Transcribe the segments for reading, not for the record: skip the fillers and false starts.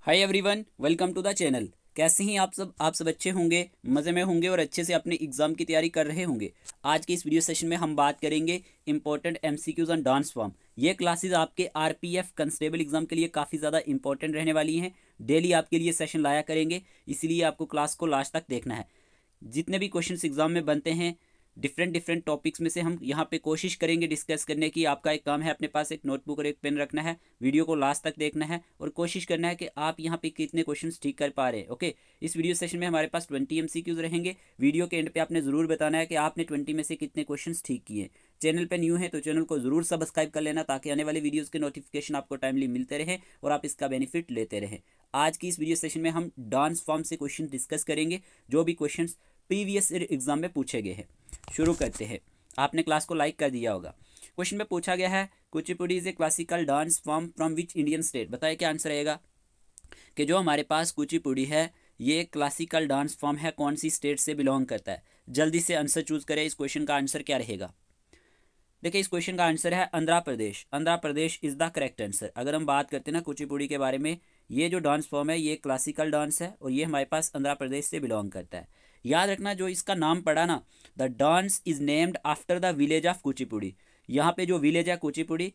Hi everyone, welcome to the channel. कैसे हैं आप सब अच्छे होंगे, मज़े में होंगे और अच्छे से अपने एग्ज़ाम की तैयारी कर रहे होंगे। आज के इस वीडियो सेशन में हम बात करेंगे important MCQs on dance form. ये क्लासेस आपके आरपीएफ कांस्टेबल एग्जाम के लिए काफ़ी ज़्यादा इंपॉर्टेंट रहने वाली हैं। डेली आपके लिए सेशन लाया करेंगे, इसलिए आपको क्लास को लास्ट तक देखना है। जितने भी क्वेश्चंस एग्जाम में बनते हैं डिफरेंट टॉपिक्स में से हम यहाँ पे कोशिश करेंगे डिस्कस करने की। आपका एक काम है, अपने पास एक नोटबुक और एक पेन रखना है, वीडियो को लास्ट तक देखना है और कोशिश करना है कि आप यहाँ पे कितने क्वेश्चंस ठीक कर पा रहे हैं। ओके, इस वीडियो सेशन में हमारे पास 20 एमसीक्यूज रहेंगे। वीडियो के एंड पे आपने ज़रूर बताना है कि आपने 20 में से कितने क्वेश्चन ठीक किए। चैनल पर न्यू है तो चैनल को ज़रूर सब्सक्राइब कर लेना, ताकि आने वाले वीडियोज़ के नोटिफिकेशन आपको टाइमली मिलते रहे और आप इसका बेनिफिट लेते रहें। आज की इस वीडियो सेशन में हम डांस फॉर्म से क्वेश्चन डिस्कस करेंगे, जो भी क्वेश्चन प्रीवियस एग्जाम में पूछे गए हैं। शुरू करते हैं। आपने क्लास को लाइक कर दिया होगा। क्वेश्चन में पूछा गया है Kuchipudi is a classical dance form from which Indian state. बताइए क्या आंसर रहेगा कि जो हमारे पास कुचिपुड़ी है ये क्लासिकल डांस फॉर्म है, कौन सी स्टेट से बिलोंग करता है। जल्दी से आंसर चूज करें। इस क्वेश्चन का आंसर क्या रहेगा? देखिए, इस क्वेश्चन का आंसर है Andhra Pradesh. Andhra Pradesh is the correct answer. अगर हम बात करते हैं ना कुचिपुड़ी के बारे में, ये जो डांस फॉर्म है ये क्लासिकल डांस है और ये हमारे पास आंध्र प्रदेश से बिलोंग करता है। याद रखना, जो इसका नाम पड़ा ना, the dance is named after the village of Kuchipudi. यहाँ पे जो विलेज है कुचिपुड़ी,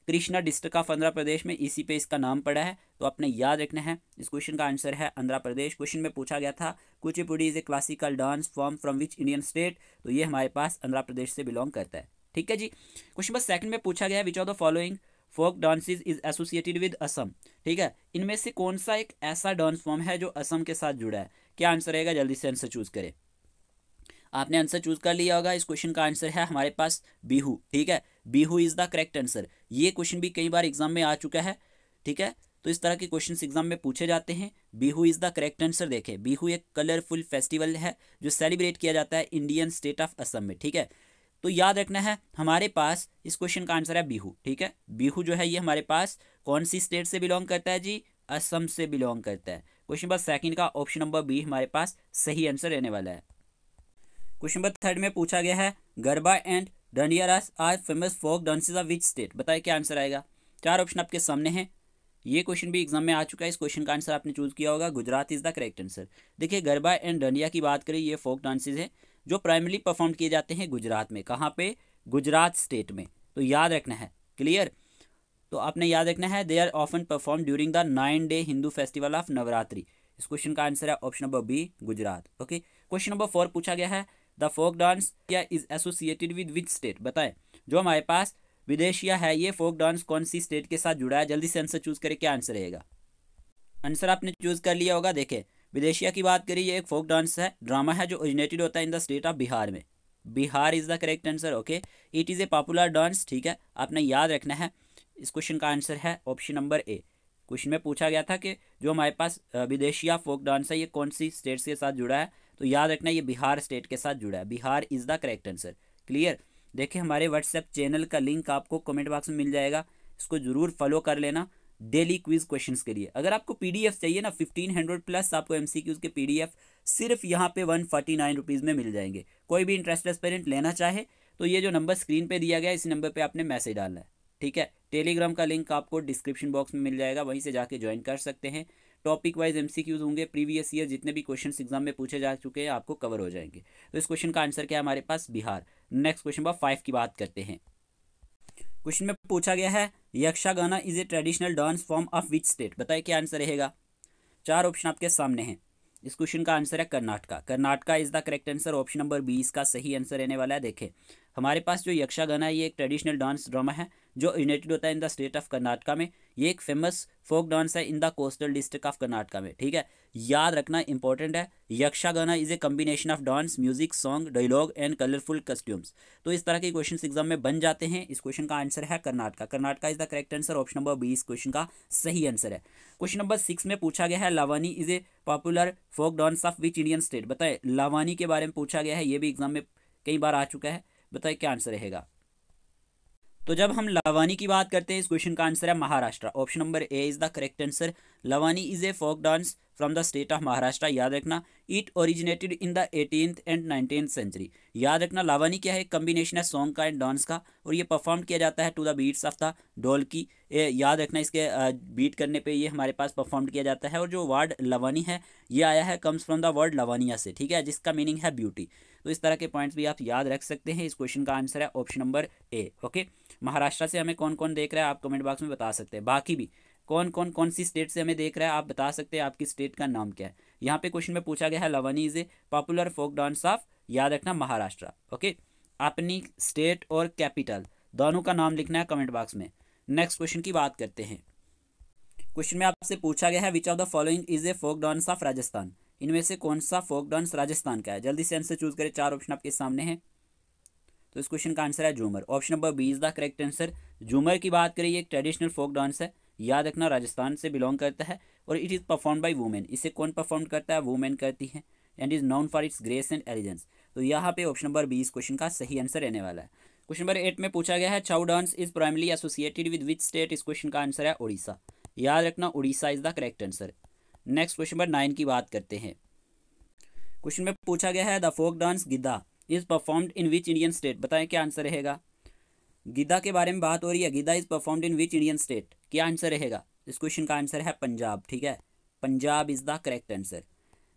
कृष्णा डिस्ट्रिक्ट ऑफ आंध्र प्रदेश में, इसी पे इसका नाम पड़ा है, तो आपने याद रखना है। इस क्वेश्चन का आंसर है आंध्र प्रदेश। क्वेश्चन में पूछा गया था Kuchipudi is a classical dance form from which Indian state, तो ये हमारे पास आंध्र प्रदेश से बिलोंग करता है। ठीक है जी। क्वेश्चन नंबर सेकंड में पूछा गया है which of the following folk dances is associated with Assam. ठीक है, इनमें से कौन सा एक ऐसा डांस फॉर्म है जो असम के साथ जुड़ा है? क्या आंसर रहेगा? जल्दी से आंसर चूज करें। आपने आंसर चूज कर लिया होगा। इस क्वेश्चन का आंसर है हमारे पास बिहू। ठीक है, Bihu is the correct answer. ये क्वेश्चन भी कई बार एग्जाम में आ चुका है। ठीक है, तो इस तरह के क्वेश्चंस एग्जाम में पूछे जाते हैं। Bihu is the correct answer. देखें, बिहू एक कलरफुल फेस्टिवल है जो सेलिब्रेट किया जाता है इंडियन स्टेट ऑफ असम में। ठीक है, तो याद रखना है हमारे पास इस क्वेश्चन का आंसर है बिहू। ठीक है, बिहू जो है ये हमारे पास कौन सी स्टेट से बिलोंग करता है जी? असम से बिलोंग करता है। क्वेश्चन नंबर सेकंड का ऑप्शन नंबर बी हमारे पास सही आंसर रहने वाला है। क्वेश्चन नंबर थर्ड में पूछा गया है garba and Dandiya Raas are famous folk dances of which state. बताइए क्या आंसर आएगा? चार ऑप्शन आपके सामने हैं। ये क्वेश्चन भी एग्जाम में आ चुका है। इस क्वेश्चन का आंसर आपने चूज किया होगा Gujarat is the correct answer. देखिए, गरबा एंड डांडिया की बात करें, ये फोक डांसेस हैं जो प्राइमरली परफॉर्म किए जाते हैं गुजरात में। कहाँ पे? गुजरात स्टेट में। तो याद रखना है। क्लियर? तो आपने याद रखना है they are often perform during the 9 day Hindu festival of Navratri. इस क्वेश्चन का आंसर है option number B, Gujarat. Okay, question number 4 पूछा गया है द फोक डांस क्या is associated with which state. बताएं, जो हमारे पास विदेशिया है ये फोक डांस कौन सी स्टेट के साथ जुड़ा है? जल्दी से आंसर चूज करें। क्या आंसर रहेगा? आंसर आपने चूज कर लिया होगा। देखें, विदेशिया की बात करें, ये एक फोक डांस है, ड्रामा है जो ओरिजिनेटेड होता है in the state of Bihar में। Bihar is the correct answer. Okay, it is a popular dance. ठीक है, आपने याद रखना है। इस क्वेश्चन का आंसर है ऑप्शन नंबर ए। क्वेश्चन में पूछा गया था कि जो हमारे पास विदेशिया फोक डांस है ये कौन सी स्टेट के साथ जुड़ा है, तो याद रखना ये बिहार स्टेट के साथ जुड़ा है। Bihar is the correct answer. Clear? देखिए, हमारे व्हाट्सएप चैनल का लिंक आपको कमेंट बॉक्स में मिल जाएगा, इसको जरूर फॉलो कर लेना डेली क्विज क्वेश्चंस के लिए। अगर आपको पीडीएफ चाहिए ना 1500 प्लस आपको एमसीक्यूज के पीडीएफ सिर्फ यहाँ पे 149 रुपीज़ में मिल जाएंगे। कोई भी इंटरेस्टेड पेरेंट लेना चाहे तो ये जो नंबर स्क्रीन पे दिया गया है इसी नंबर पे आपने मैसेज डालना है। ठीक है, टेलीग्राम का लिंक आपको डिस्क्रिप्शन बॉक्स में मिल जाएगा, वहीं से जाके ज्वाइन कर सकते हैं। टॉपिक वाइज एमसीक्यूज होंगे, प्रीवियस ईयर जितने भी क्वेश्चन एग्जाम में पूछे जा चुके हैं आपको कवर हो जाएंगे। तो इस क्वेश्चन का आंसर क्या है हमारे पास? बिहार। नेक्स्ट क्वेश्चन नंबर 5 की बात करते हैं। क्वेश्चन में पूछा गया है Yakshagana is a traditional dance form of which state. बताइए क्या आंसर रहेगा? चार ऑप्शन आपके सामने हैं। इस क्वेश्चन का आंसर है Karnataka. Karnataka is the correct answer. Option number B इसका सही आंसर रहने वाला है। देखें, हमारे पास जो यक्षगाना है ये एक ट्रेडिशनल डांस ड्रामा है जो ओरिजिनेटेड होता है in the state of Karnataka में। ये एक फेमस फोक डांस है in the coastal district of Karnataka में। ठीक है, याद रखना इंपॉर्टेंट है। Yakshagana is a combination of dance, music, song, dialogue and colourful costumes. तो इस तरह के क्वेश्चन एग्जाम में बन जाते हैं। इस क्वेश्चन का आंसर है Karnataka. Karnataka is the correct answer. Option number B इस क्वेश्चन का सही आंसर है। क्वेश्चन नंबर 6 में पूछा गया है Lavani is a popular folk dance of which Indian state. बताए, लावानी के बारे में पूछा गया है, ये भी एग्जाम में कई बार आ चुका है। बताइए क्या आंसर रहेगा? तो जब हम लावानी की बात करते हैं इस क्वेश्चन का आंसर है Maharashtra. Option number A is the correct answer. Lavani is a folk dance from the state of Maharashtra, याद रखना। It originated in the 18th and 19th century, याद रखना। लावनी क्या है, कम्बिनेशन है सॉन्ग का एंड डांस का, और ये परफॉर्म किया जाता है to the beats of the dholki, याद रखना। इसके बीट करने पे ये हमारे पास परफॉर्म किया जाता है। और जो वर्ड लवानी है ये आया है, comes from the word Lavania से, ठीक है, जिसका मीनिंग है ब्यूटी। तो इस तरह के पॉइंट्स भी आप याद रख सकते हैं। इस क्वेश्चन का आंसर है ऑप्शन नंबर ए। ओके, महाराष्ट्र से हमें कौन कौन देख रहा है आप कमेंट बॉक्स में बता सकते हैं। बाकी भी कौन सी स्टेट से हमें देख रहा है आप बता सकते हैं, आपकी स्टेट का नाम क्या है। यहाँ पे क्वेश्चन में पूछा गया है Lavani is a popular folk dance of, याद रखना, महाराष्ट्र। ओके, अपनी स्टेट और कैपिटल दोनों का नाम लिखना है कमेंट बॉक्स में। नेक्स्ट क्वेश्चन की बात करते हैं। क्वेश्चन में आपसे पूछा गया है which of the following is a folk dance of Rajasthan, इनमें से कौन सा फोक डांस राजस्थान का है। जल्दी से आंसर चूज करें, 4 ऑप्शन आपके सामने हैं। तो इस क्वेश्चन का आंसर है Jhumar, option number B is the correct answer. Jhumar की बात करें, ये एक ट्रेडिशनल फोक डांस है, याद रखना, राजस्थान से बिलोंग करता है, और it is perform by women. इसे कौन परफॉर्म करता है, वुमेन करती है, and is known for its grace and elegance. तो यहाँ पे ऑप्शन नंबर बी इस क्वेश्चन का सही आंसर रहने वाला है। क्वेश्चन नंबर 8 में पूछा गया है Chhau dance is primarily associated with which state, इस क्वेश्चन का आंसर है उड़ीसा, याद रखना, Orissa is the correct answer. Next question number 9 की बात करते हैं। क्वेश्चन में पूछा गया है the folk dance Giddha is performed in which Indian state, बताएं क्या आंसर रहेगा। गिद्दा के बारे में बात हो रही है, Giddha is performed in which Indian state, क्या आंसर रहेगा। इस क्वेश्चन का आंसर है पंजाब, ठीक है, Punjab is the correct answer.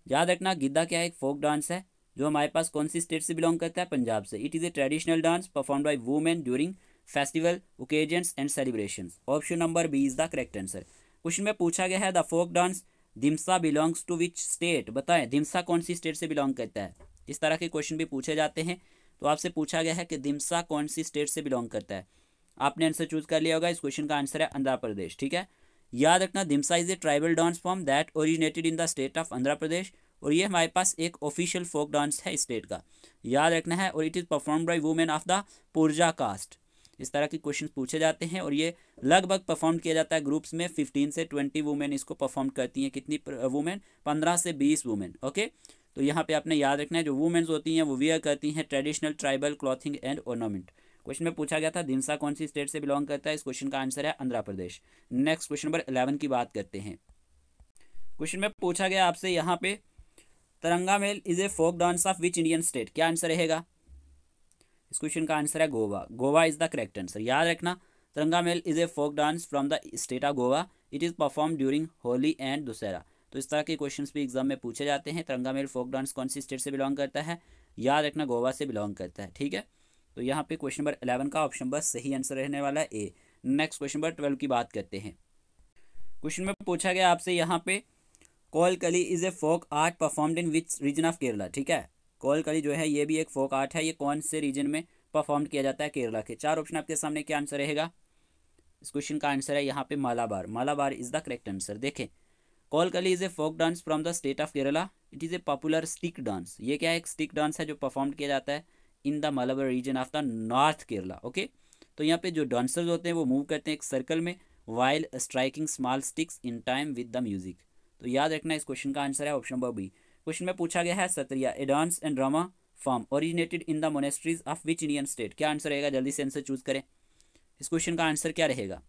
याद रखना, गिद्दा क्या है, एक फोक डांस है जो हमारे पास कौन सी स्टेट से बिलोंग करता है, पंजाब से। It is a traditional dance performed by women during festival occasions and celebrations, option number B is the correct answer. Question में पूछा गया है the folk dance Dimsa belongs to which state, बताएं दिमसा कौन सी स्टेट से बिलोंग करता है। इस तरह के क्वेश्चन भी पूछे जाते हैं। तो आपसे पूछा गया है कि दिमसा कौन सी स्टेट से बिलोंग करता है, आपने आंसर चूज कर लिया होगा। इस क्वेश्चन का आंसर है आंध्र प्रदेश, ठीक है। याद रखना, Dimsa is a tribal dance form that originated in the state of Andhra Pradesh, और ये हमारे पास एक ऑफिशियल फोक डांस है स्टेट का, याद रखना है। और it is perform by women of the Porja caste. इस तरह के क्वेश्चन पूछे जाते हैं, और ये लगभग परफॉर्म किया जाता है ग्रुप्स में। 15 से 20 वुमेन इसको परफॉर्म करती हैं। कितनी वुमेन, 15 से 20 वुमेन। ओके, तो यहाँ पे आपने याद रखना है जो वुमेन्स होती हैं वो वियर करती हैं traditional tribal clothing and ornament. Question में पूछा गया था दिमसा कौन सी स्टेट से बिलोंग करता है, इस क्वेश्चन का आंसर है Andhra Pradesh. Next question number 11 की बात करते हैं। क्वेश्चन में पूछा गया आपसे यहाँ पे Tarangamel is a folk dance of which Indian state, क्या आंसर रहेगा। इस क्वेश्चन का आंसर है Goa, Goa is the correct answer. याद रखना, Tarangamel is a folk dance from the state of Goa, it is perform during Holi and Dussehra. तो इस तरह के क्वेश्चंस भी एग्जाम में पूछे जाते हैं। तरंगा मेल फोक डांस कौन सी स्टेट से बिलोंग करता है, याद रखना, गोवा से बिलोंग करता है, ठीक है। तो यहाँ पे क्वेश्चन नंबर 11 का ऑप्शन नंबर सही आंसर रहने वाला है ए। नेक्स्ट क्वेश्चन नंबर 12 की बात करते हैं। क्वेश्चन में पूछा गया आपसे यहाँ पे Kolkali is a folk art performed in which region of Kerala, ठीक है। कोलकली जो है ये भी एक फोक आर्ट है, ये कौन से रीजन में परफॉर्म किया जाता है, केरला के। 4 ऑप्शन आपके सामने, क्या आंसर रहेगा। इस क्वेश्चन का आंसर है यहाँ पे Malabar, Malabar is the correct answer. देखें, Kolkali is a folk dance from the state of Kerala, it is a popular stick dance. ये क्या है, एक स्टिक डांस है जो परफॉर्म किया जाता है in the Malabar region of the north Kerala. Okay, तो यहाँ पे जो डांसर्स होते हैं वो मूव करते हैं एक सर्कल में while striking small sticks in time with the music. तो याद रखना, इस क्वेश्चन का आंसर है ऑप्शन नंबर बी। क्वेश्चन में पूछा गया है Sattriya a dance and drama form originated in the monasteries of which Indian state, क्या आंसर रहेगा। जल्दी से आंसर चूज करें। इस क्वेश्चन का आंसर क्या रहेगा।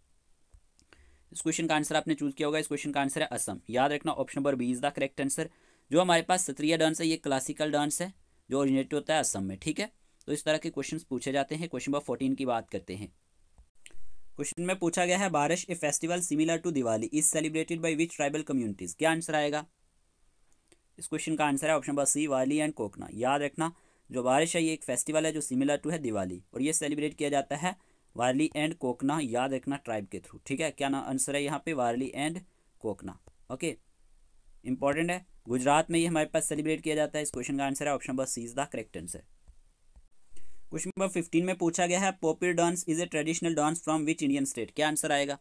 इस क्वेश्चन का आंसर आपने चूज किया होगा। इस क्वेश्चन का आंसर है असम, याद रखना, option number B is the correct answer. जो हमारे पास सत्रिया डांस है ये क्लासिकल डांस है जो ओरिजिनेट होता है असम में, ठीक है। तो इस तरह के क्वेश्चंस पूछे जाते हैं। क्वेश्चन नंबर 14 की बात करते हैं। क्वेश्चन में पूछा गया है बारिश a festival similar to Diwali is celebrated by which tribal communities, क्या आंसर आएगा। इस क्वेश्चन का आंसर है ऑप्शन नंबर सी वाली एंड कोकना। याद रखना, जो बारिश है ये एक फेस्टिवल है जो सिमिलर टू है दिवाली, और ये सेलिब्रेट किया जाता है वारली एंड कोकना, याद रखना, ट्राइब के थ्रू, ठीक है। क्या ना आंसर है यहाँ पे, वारली एंड कोकना। ओके, इंपॉर्टेंट है, गुजरात में ये हमारे पास सेलिब्रेट किया जाता है। इस क्वेश्चन का आंसर है option number C is the correct answer. Question number 15 में पूछा गया है Popir dance is a traditional dance from which Indian state, क्या आंसर आएगा।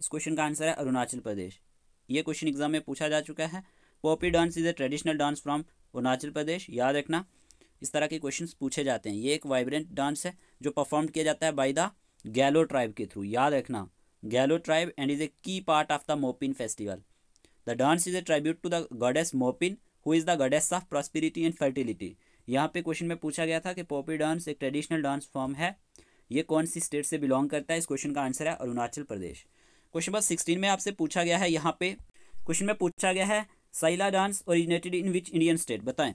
इस क्वेश्चन का आंसर है अरुणाचल प्रदेश। ये क्वेश्चन एग्जाम में पूछा जा चुका है। Popir dance is a traditional dance from Arunachal Pradesh, याद रखना, इस तरह के क्वेश्चंस पूछे जाते हैं। ये एक वाइब्रेंट डांस है जो परफॉर्म किया जाता है बाय द गैलो ट्राइब के थ्रू, याद रखना, Galo tribe, and is a key part of the Mopin festival. The dance is a tribute to the goddess Mopin who is the goddess of prosperity and fertility. यहाँ पे क्वेश्चन में पूछा गया था कि पोपी डांस एक ट्रेडिशनल डांस फॉर्म है, ये कौन सी स्टेट से बिलोंग करता है। इस क्वेश्चन का आंसर है अरुणाचल प्रदेश। क्वेश्चन नंबर 16 में आपसे पूछा गया है यहाँ पे क्वेश्चन में पूछा गया है Saila dance originated in which Indian state, बताएं।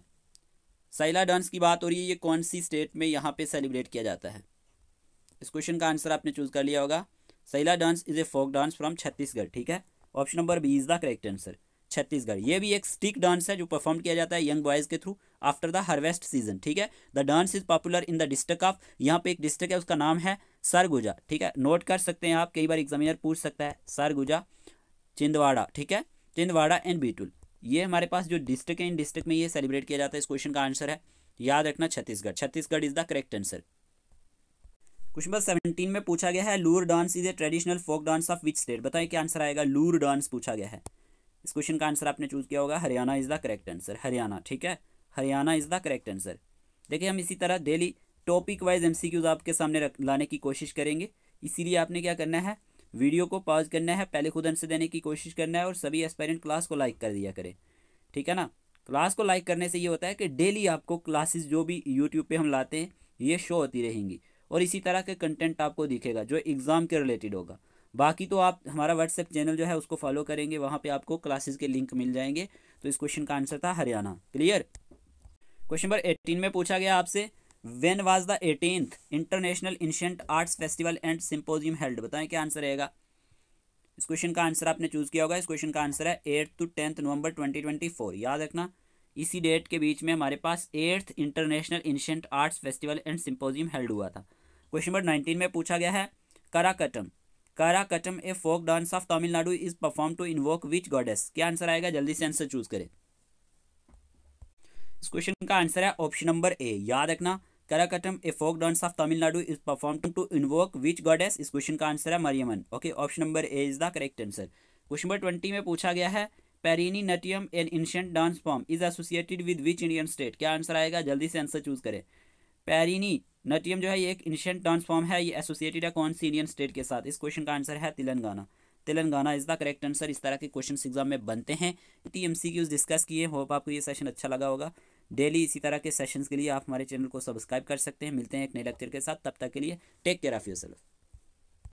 साइला डांस की बात हो रही है, ये कौन सी स्टेट में यहाँ पे सेलिब्रेट किया जाता है। इस क्वेश्चन का आंसर आपने चूज कर लिया होगा। Saila dance is a folk dance from Chhattisgarh, ठीक है। Option number B is the correct answer, Chhattisgarh. ये भी एक स्टिक डांस है जो परफॉर्म किया जाता है यंग बॉयज के through after the harvest season, ठीक है। The dance is popular in the district of, यहाँ पे एक डिस्ट्रिक्ट है उसका नाम है सरगुजा, ठीक है। नोट कर सकते हैं आप, कई बार एग्जामिनर पूछ सकता है सरगुजा, छिंदवाड़ा, ठीक है, छिंदवाड़ा एंड बीटुल। ये हमारे पास जो डिस्ट्रिक्ट है, इन डिस्ट्रिक्ट में ये सेलिब्रेट किया जाता है। इस क्वेश्चन का आंसर है, याद रखना, Chhattisgarh. Chhattisgarh is the correct answer. Question number 17 में पूछा गया है Lur dance is a traditional folk dance of which state, बताएं क्या आंसर आएगा। लूर डांस पूछा गया है, इस क्वेश्चन का आंसर आपने चूज किया होगा Haryana is the correct answer, Haryana, ठीक है, Haryana is the correct answer. देखिए हम इसी तरह डेली टॉपिक वाइज एमसीक्यूज आपके सामने लाने की कोशिश करेंगे, इसीलिए आपने क्या करना है, वीडियो को पॉज करना है, पहले खुद आंसर देने की कोशिश करना है और सभी एस्पायरेंट क्लास को लाइक कर दिया करें, ठीक है ना। क्लास को लाइक करने से ये होता है कि डेली आपको क्लासेस जो भी यूट्यूब पे हम लाते हैं ये शो होती रहेंगी और इसी तरह के कंटेंट आपको दिखेगा जो एग्ज़ाम के रिलेटेड होगा। बाकी तो आप हमारा व्हाट्सएप चैनल जो है उसको फॉलो करेंगे, वहाँ पे आपको क्लासेस के लिंक मिल जाएंगे। तो इस क्वेश्चन का आंसर था हरियाणा, क्लियर। क्वेश्चन नंबर 18 में पूछा गया आपसे when was the 18th international ancient arts festival and symposium held, बताएं क्या आंसर रहेगा। इस क्वेश्चन का आंसर आपने चूज किया होगा। इस क्वेश्चन का आंसर है 8 to 10 नवंबर 2024, याद रखना इसी डेट के बीच में हमारे पास 8th international ancient arts festival and symposium held हुआ था। क्वेश्चन नंबर 19 में पूछा गया है Karakattam, Karakattam a folk dance of Tamil Nadu is perform to invoke which goddess, क्या आंसर आएगा, जल्दी से आंसर चूज करें। इस क्वेश्चन का आंसर है ऑप्शन नंबर ए, याद रखना Karakattam a folk dance of Tamil Nadu is perform to invoke which goddess, इस क्वेश्चन का आंसर है Mariamman, okay. Option number A is the correct answer. Question number 20 में पूछा गया है Perini Natyam an ancient dance form is associated with which Indian state, क्या answer आएगा, जल्दी से आंसर चूज करें। पेरिनी नटियम जो है ये एक एंशिएंट डांस फॉर्म है, ये एसोसिएटेड है कौन सी इंडियन स्टेट के साथ, इस क्वेश्चन का आंसर है Telangana, Telangana is the correct answer. इस तरह के क्वेश्चन एग्जाम में बनते हैं। एमसीक्यूज डिस्कस किए, होप आपको ये सेशन अच्छा लगा होगा। डेली इसी तरह के सेशंस के लिए आप हमारे चैनल को सब्सक्राइब कर सकते हैं। मिलते हैं एक नए लेक्चर के साथ, तब तक के लिए टेक केयर ऑफ योरसेल्फ।